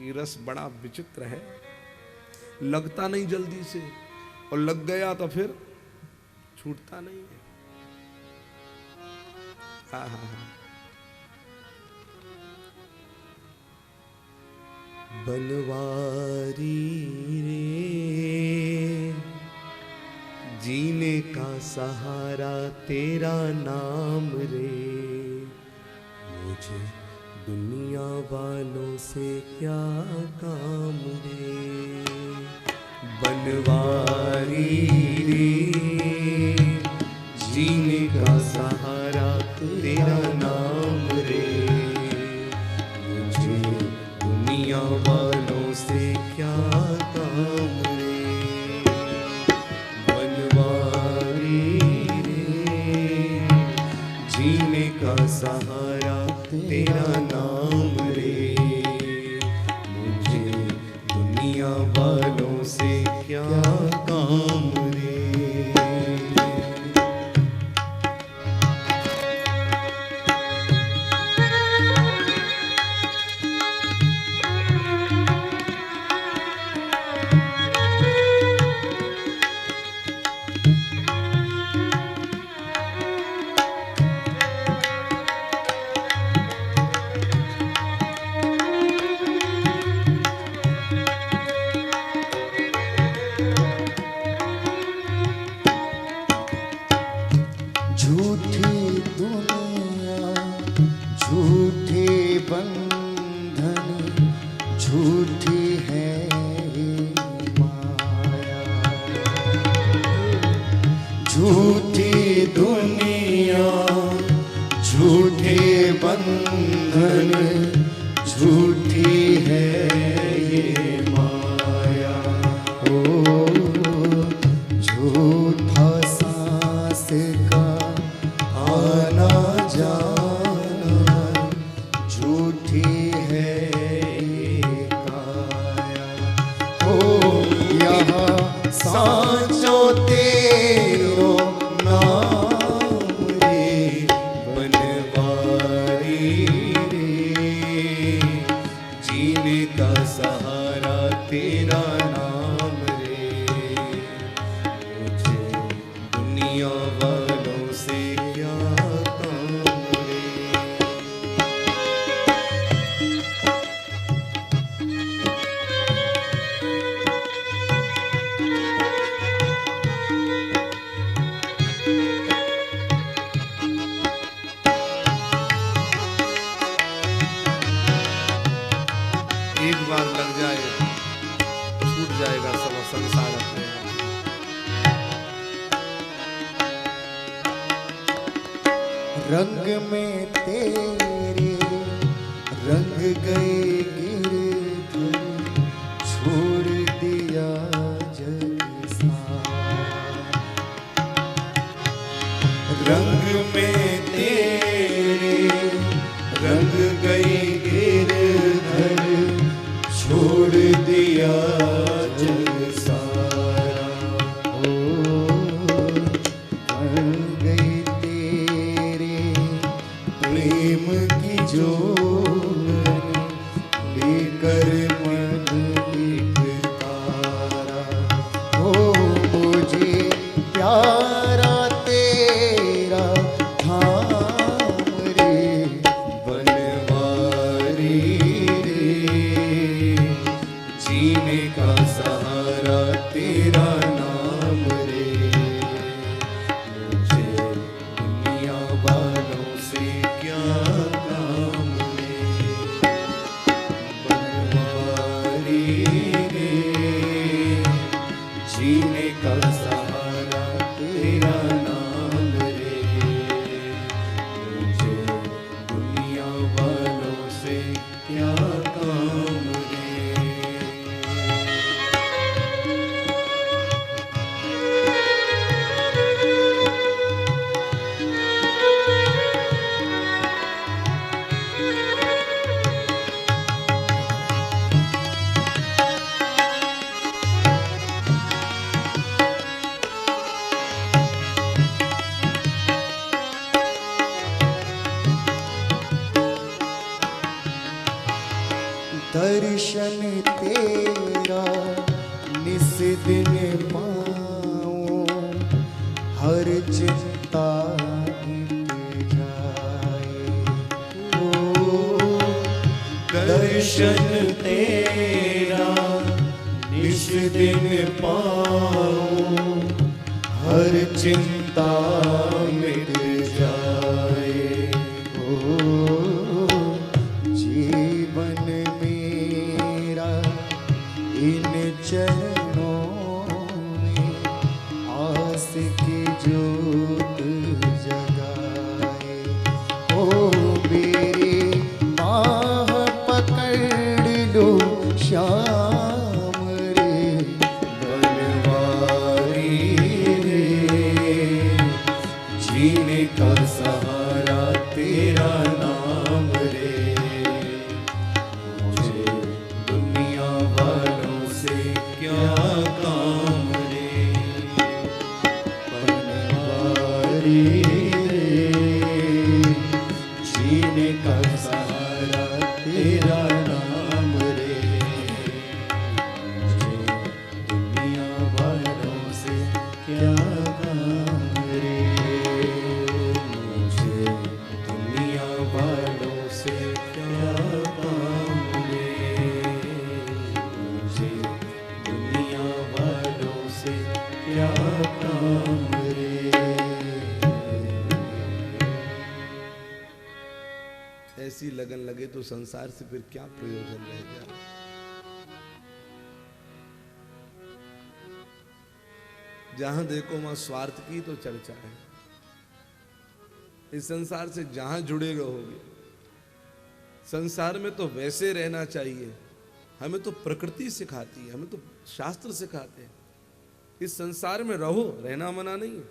ये रस बड़ा विचित्र है, लगता नहीं जल्दी से, और लग गया तो फिर छूटता नहीं है। हाँ हाँ हाँ। बनवारी रे जीने का सहारा तेरा नाम रे, मुझे दुनिया वालों से क्या काम रे। बनवारी रे, जीने का सहारा तेरा नाम रे, मुझे दुनिया वालों से क्या काम रे। बनवारी रे, जीने का सहारा तेरा नाम रे, मुझे दुनिया वालों से क्या काम रे। झूठी दुनिया, झूठे बंधन, झूठी है ये माया। झूठी दुनिया, झूठे बंधन, झूठी है ये माया। ओ झूठा सांस का आना जाना, झूठी है ये काया। ओ यहाँ सांचो तेरो नाम रे, बनवारी रे, जीने का सहारा तेरा नाम रे, मुझे दुनिया वालों से क्या काम रे। एक बार लग जाए छूट जाएगा सब संसार अपने आप। रंग में तेरे रंग गए गिरधर, छोड़ दिया जग सारा। रंग में तेरे रंग गए गिरधर, छोड़ दिया जग सारा। ओ बन गई तेरे प्रेम की जोगन, लेकर मन एक तारा। ओ मुझे प्यारा तेरा धाम रे, बनवारी रे, जीने का सहारा तेरा नाम रे, मुझे दुनिया वालों से क्या काम रे। बनवारी रे, जीने का सहारा तेरा नाम रे, मुझे दुनिया वालों से क्या काम रे। दर्शन तेरा निस दिन पाऊं, हर चिंता मिट जाए। ओ दर्शन तेरा निस दिन पाऊं, हर चिंता मिट जाए। ओ जीवन मेरा इन चरणों में आस की ज्योत जगाए। ओ मेरी बाह पकड़ लो श्याम रे बनवारी रे, जीने का सहारा तेरा नाम रे। मुझे दुनिया वालों से क्या काम रे, बनवारी रे, जीने का सहारा तेरा नाम रे। मुझे दुनिया वालों से क्या काम रे, मुझे दुनिया वालों से क्या काम रे, मुझे दुनिया वालों से क्या काम रे। ऐसी लगन लगे तो संसार से फिर क्या प्रयोजन रह गया। जहां देखो वहां स्वार्थ की तो चर्चा है। इस संसार से जहां जुड़े रहोगे, संसार में तो वैसे रहना चाहिए। हमें तो प्रकृति सिखाती है, हमें तो शास्त्र सिखाते हैं। इस संसार में रहो, रहना मना नहीं है।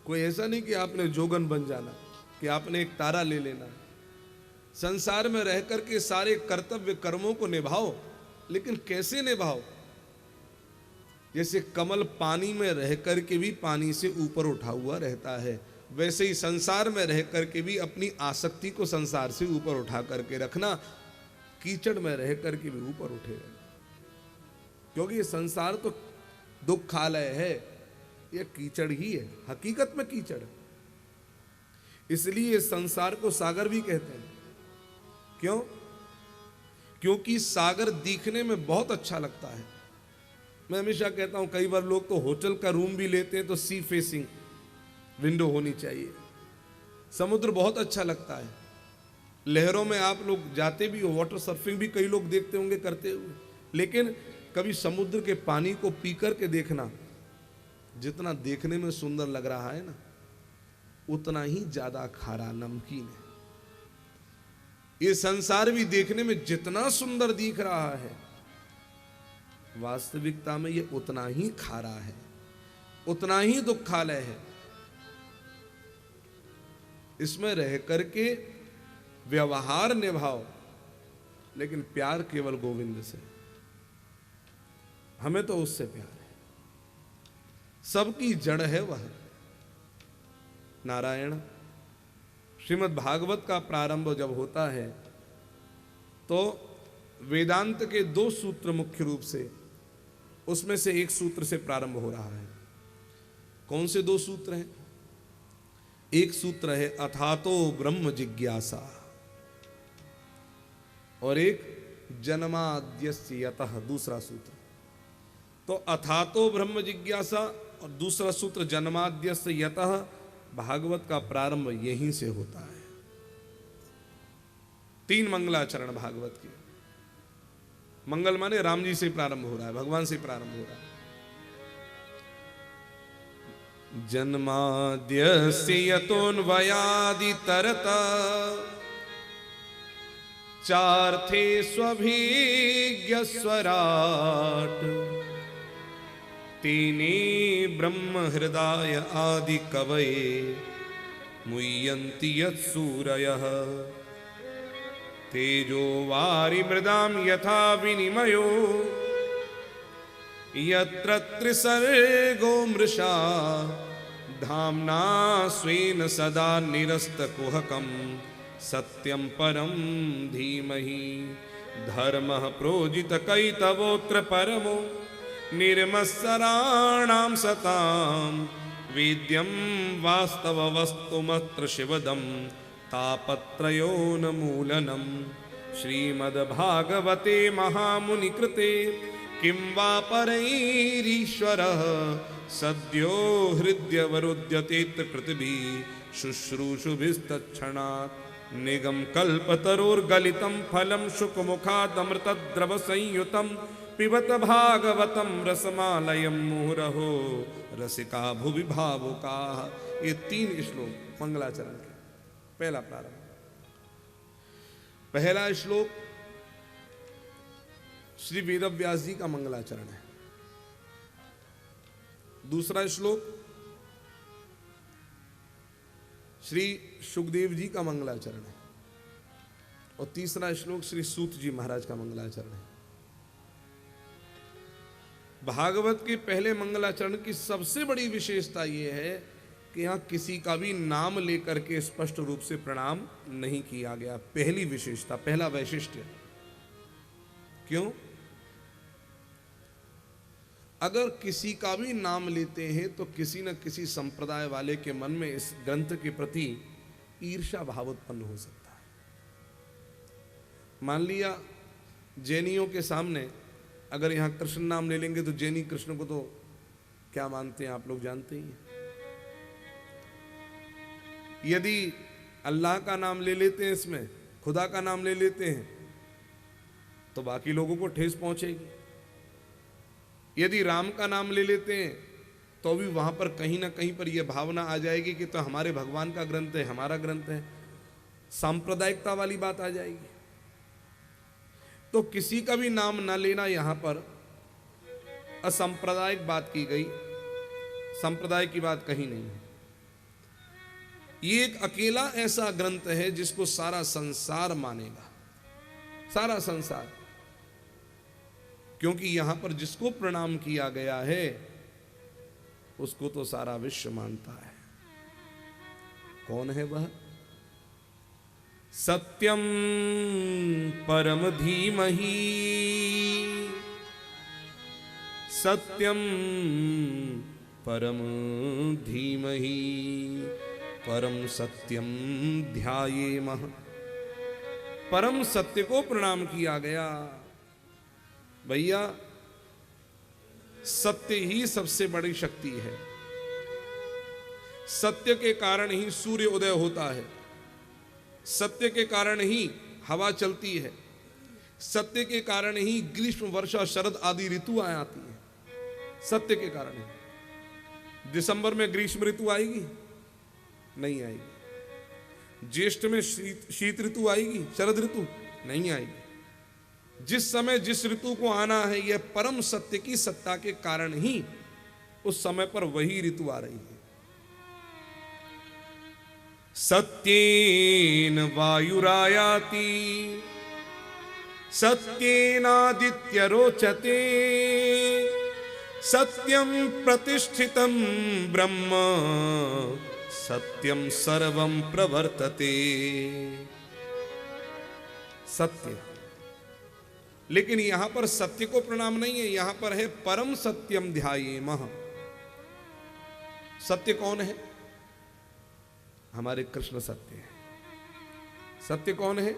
कोई ऐसा नहीं कि आपने जोगन बन जाना, कि आपने एक तारा ले लेना। संसार में रह करके सारे कर्तव्य कर्मों को निभाओ, लेकिन कैसे निभाओ? जैसे कमल पानी में रह करके भी पानी से ऊपर उठा हुआ रहता है, वैसे ही संसार में रह करके भी अपनी आसक्ति को संसार से ऊपर उठा करके रखना। कीचड़ में रह करके भी ऊपर उठे रहना, क्योंकि ये संसार तो दुखालय है, ये कीचड़ ही है, हकीकत में कीचड़। इसलिए संसार को सागर भी कहते हैं। क्यों? क्योंकि सागर दिखने में बहुत अच्छा लगता है। मैं हमेशा कहता हूं, कई बार लोग तो होटल का रूम भी लेते हैं तो सी फेसिंग विंडो होनी चाहिए। समुद्र बहुत अच्छा लगता है। लहरों में आप लोग जाते भी हो, वाटर सर्फिंग भी कई लोग देखते होंगे करते हुए, लेकिन कभी समुद्र के पानी को पी करके देखना, जितना देखने में सुंदर लग रहा है ना, उतना ही ज्यादा खारा नमकीन है। ये संसार भी देखने में जितना सुंदर दिख रहा है, वास्तविकता में ये उतना ही खारा है, उतना ही दुखालय है। इसमें रह करके व्यवहार निभाओ, लेकिन प्यार केवल गोविंद से। हमें तो उससे प्यार है। सबकी जड़ है वह नारायण। श्रीमद् भागवत का प्रारंभ जब होता है तो वेदांत के 2 सूत्र मुख्य रूप से, उसमें से एक सूत्र से प्रारंभ हो रहा है। कौन से 2 सूत्र हैं? एक सूत्र है अथातो ब्रह्म जिज्ञासा, और एक जन्माद्यस्य यतः, दूसरा सूत्र। तो अथातो ब्रह्म जिज्ञासा और दूसरा सूत्र जन्माद्यस्य यतः, भागवत का प्रारंभ यहीं से होता है। 3 मंगलाचरण भागवत के। मंगल माने राम जी से प्रारंभ हो रहा है, भगवान से प्रारंभ हो रहा है। जन्माद्यस्य यतोऽन्वयादितरत चार्थे स्वभिज्ञ स्वराट तेने ब्रह्म हृदय आदि कवये मुह्यन्ति यत्सूरयः तेजो वारि मृदां यथा विनिमयो यत्र त्रिसर्गो मृषा धाम्ना स्वेन सदा निरस्तकुहकं सत्यं परं धीमहि धर्मः प्रोजितकैतवोऽत्र परमो निर्मत्सराणां सतां वेद्यं वास्तववस्तुमत्र शिवदं तापत्रयोन्मूलनं श्रीमद्भागवते महामुनिकृते किं वा परैरीश्वरः सद्यो हृद्यवरुध्यतेऽत्र पृथिवी शुश्रूषुभिस्तत्क्षणात् निगम कल्पतरोर्गलितं फलं शुकमुखादमृतद्रव संयुतं पिबत भागवतं रसमालयं मुहुरहो रसिका भुवि भावुकाः। ये 3 श्लोक मंगलाचरण के। पहला प्रारंभ। पहला श्लोक श्री वेदव्यास जी का मंगलाचरण है। दूसरा श्लोक श्री सुखदेव जी का मंगलाचरण है और तीसरा श्लोक श्री सूत जी महाराज का मंगलाचरण है। भागवत के पहले मंगलाचरण की सबसे बड़ी विशेषता यह है कि यहां किसी का भी नाम लेकर के स्पष्ट रूप से प्रणाम नहीं किया गया। पहली विशेषता, पहला वैशिष्ट्य। क्यों? अगर किसी का भी नाम लेते हैं तो किसी न किसी संप्रदाय वाले के मन में इस ग्रंथ के प्रति ईर्ष्या भाव उत्पन्न हो सकता है। मान लिया जैनियों के सामने अगर यहां कृष्ण नाम ले लेंगे तो जैनी कृष्ण को तो क्या मानते हैं आप लोग जानते ही हैं। यदि अल्लाह का नाम ले लेते हैं, इसमें खुदा का नाम ले लेते हैं, तो बाकी लोगों को ठेस पहुंचेगी। यदि राम का नाम ले लेते हैं तो भी वहां पर कहीं ना कहीं पर यह भावना आ जाएगी कि तो हमारे भगवान का ग्रंथ है, हमारा ग्रंथ है, सांप्रदायिकता वाली बात आ जाएगी। तो किसी का भी नाम ना लेना यहां पर असंप्रदायिक बात की गई, संप्रदाय की बात कहीं नहीं है। ये एक अकेला ऐसा ग्रंथ है जिसको सारा संसार मानेगा, सारा संसार, क्योंकि यहां पर जिसको प्रणाम किया गया है उसको तो सारा विश्व मानता है। कौन है वह? सत्यम परम धीमहि, सत्यम परम धीमहि परम सत्यम ध्यायेमः। परम सत्य को प्रणाम किया गया। भैया सत्य ही सबसे बड़ी शक्ति है। सत्य के कारण ही सूर्य उदय होता है, सत्य के कारण ही हवा चलती है, सत्य के कारण ही ग्रीष्म वर्षा शरद आदि ऋतु आती है। सत्य के कारण ही। दिसंबर में ग्रीष्म ऋतु आएगी? नहीं आएगी। ज्येष्ठ में शीत ऋतु आएगी? शरद ऋतु? नहीं आएगी। जिस समय जिस ऋतु को आना है, यह परम सत्य की सत्ता के कारण ही उस समय पर वही ऋतु आ रही है। सत्येन वायुरायाति सत्येनादित्य रोचते सत्यम प्रतिष्ठितम ब्रह्म सत्यम सर्वम प्रवर्तते। सत्य, लेकिन यहां पर सत्य को प्रणाम नहीं है, यहां पर है परम सत्यम ध्यायेमः। सत्य कौन है? हमारे कृष्ण सत्य है। सत्य कौन है?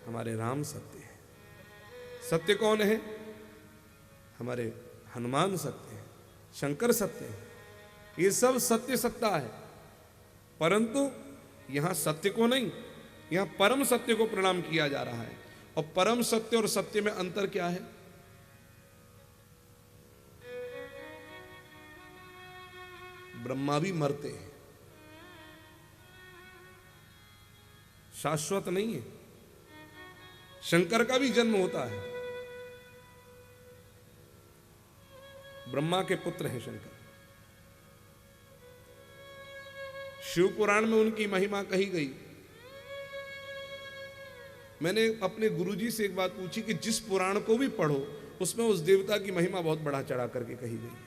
हमारे राम सत्य है। सत्य कौन है? हमारे हनुमान सत्य है, शंकर सत्य है। ये सब सत्य सत्ता है, परंतु यहां सत्य को नहीं, यहां परम सत्य को प्रणाम किया जा रहा है। और परम सत्य और सत्य में अंतर क्या है? ब्रह्मा भी मरते हैं, शाश्वत नहीं है। शंकर का भी जन्म होता है, ब्रह्मा के पुत्र हैं शंकर। शिव पुराण में उनकी महिमा कही गई। मैंने अपने गुरुजी से एक बात पूछी कि जिस पुराण को भी पढ़ो उसमें उस देवता की महिमा बहुत बढ़ा चढ़ा करके कही गई है,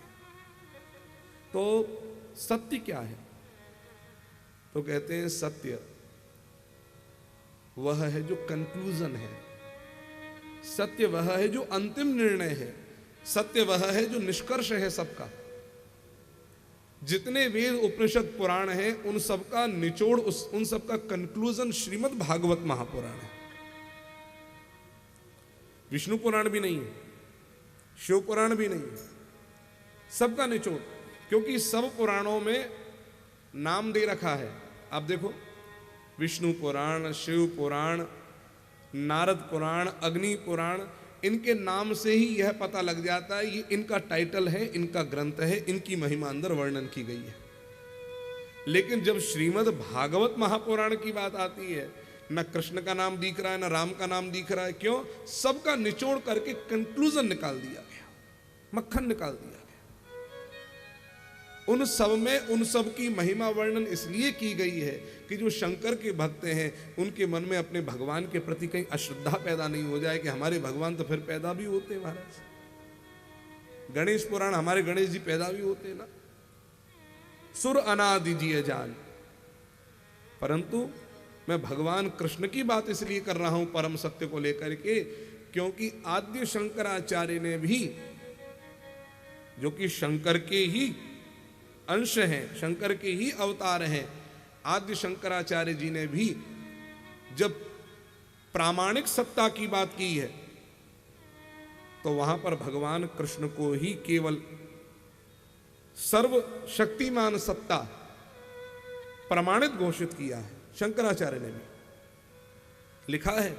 तो सत्य क्या है? तो कहते हैं सत्य वह है जो कंक्लूजन है, सत्य वह है जो अंतिम निर्णय है, सत्य वह है जो निष्कर्ष है सबका। जितने वेद उपनिषद पुराण हैं उन सबका निचोड़, उन सबका कंक्लूजन श्रीमद् भागवत महापुराण है। विष्णु पुराण भी नहीं है, शिव पुराण भी नहीं है, सबका निचोड़, क्योंकि सब पुराणों में नाम दे रखा है। आप देखो, विष्णु पुराण, शिव पुराण, नारद पुराण, अग्नि पुराण, इनके नाम से ही यह पता लग जाता है ये इनका टाइटल है, इनका ग्रंथ है, इनकी महिमा अंदर वर्णन की गई है। लेकिन जब श्रीमद् भागवत महापुराण की बात आती है, न कृष्ण का नाम दिख रहा है, न राम का नाम दिख रहा है। क्यों? सबका निचोड़ करके कंक्लूजन निकाल दिया गया, मक्खन निकाल दिया गया। उन सब में उन सब की महिमा वर्णन इसलिए की गई है कि जो शंकर के भक्त हैं उनके मन में अपने भगवान के प्रति कहीं अश्रद्धा पैदा नहीं हो जाए कि हमारे भगवान तो फिर पैदा भी होते हैं महाराज। गणेश पुराण, हमारे गणेश जी पैदा भी होते हैं ना, सुर अनादि जिय जान। परंतु मैं भगवान कृष्ण की बात इसलिए कर रहा हूं परम सत्य को लेकर के, क्योंकि आद्य शंकराचार्य ने भी, जो कि शंकर के ही अंश हैं, शंकर के ही अवतार हैं, आद्य शंकराचार्य जी ने भी जब प्रामाणिक सत्ता की बात की है तो वहां पर भगवान कृष्ण को ही केवल सर्वशक्तिमान सत्ता प्रमाणित घोषित किया है। शंकराचार्य ने भी लिखा है